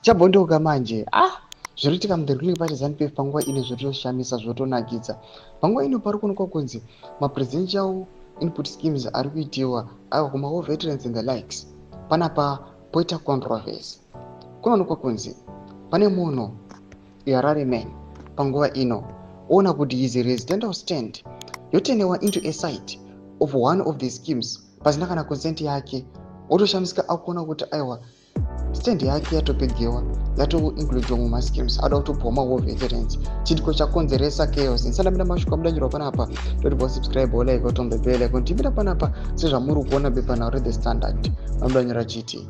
chabondoka manje. Zviritika muderukiri pachizanupef panguva ino zviroshamisa zvotonakidza. Panguva ino pari kuonekwa kunzi mapresidential input schemes ari kuitiwa aiwa kuma veterans and the likes. Panapa poita controversy. Kunoonekwa kunzi pane munhu Harare man panguva ino ona kuti he is a residential stand yotenewa into a site of one of the schemes pasina kana consent yake. Otoshamisika akuona kuti aiwa stand yake yatopegewa yatoincludiwa mumaschemes ada kutobhoma wo veterans. Chitiko chakonzeresa chaos. Nsanamira mashuka mudanyirwa panapa totipa subscribe or like otombe bell kontimira panapa sezvamuri kuona bepana read the standard mamudanyira chiti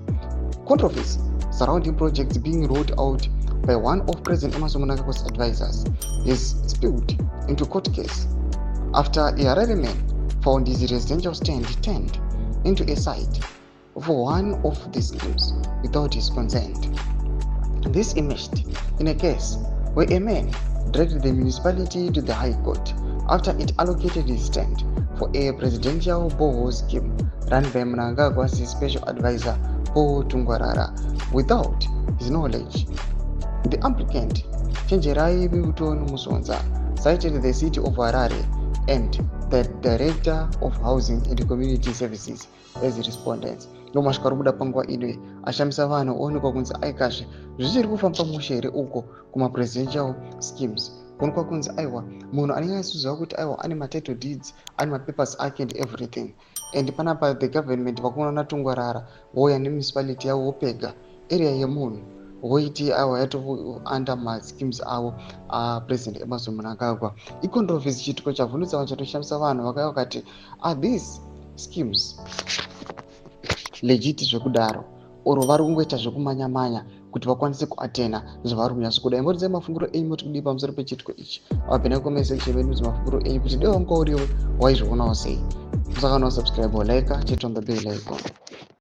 controversy surrounding projects being rolled out by one of President Emmerson Mnangagwa's advisors is spilled into court case after a Harare man found his residential stand turned into a site for one of the schemes without his consent. This emerged in a case where a man dragged the municipality to the High Court after it allocated his stand for a presidential borehole scheme run by mnangagwa's special advisor for Tungwarara without his knowledge. The applicant, Chenjerai Milton Musonza, cited the city of Harare and the director of housing and community services as respondents. Nomashika rubuda panguva ino ashamisa vanhu oonekwa kunzi aikazve zvichiri kufamba mushere uko kuma presidential schemes. Kuonekwa kunzi aiwa munhu anenge achiziva kuti aiwa ane matitle deeds, ane mapapers ake and everything. And panapa the government vakuona natungwarara voya nemunicipality yavo vopega area yemunhu voiti aiwa yato under maschemes avo President Emmerson Mnangagwa. Icontroversy chitiko chavhunutsa vanhu chatoshamisa vanhu vakauya vakati are these schemes legit zvekudaro oro vari kungoita zvekumanya-manya kuti vakwanise kuatena zvavari kunyatsa kuda. Imboridze mafunguro enyu moti kudii pamusoro pechitiko ichi. Vapinda comment section medu mafunguro enyu kuti dei mukauriwo waizvionawo sei. Musakanawo subscribe or like, hit on the bell icon.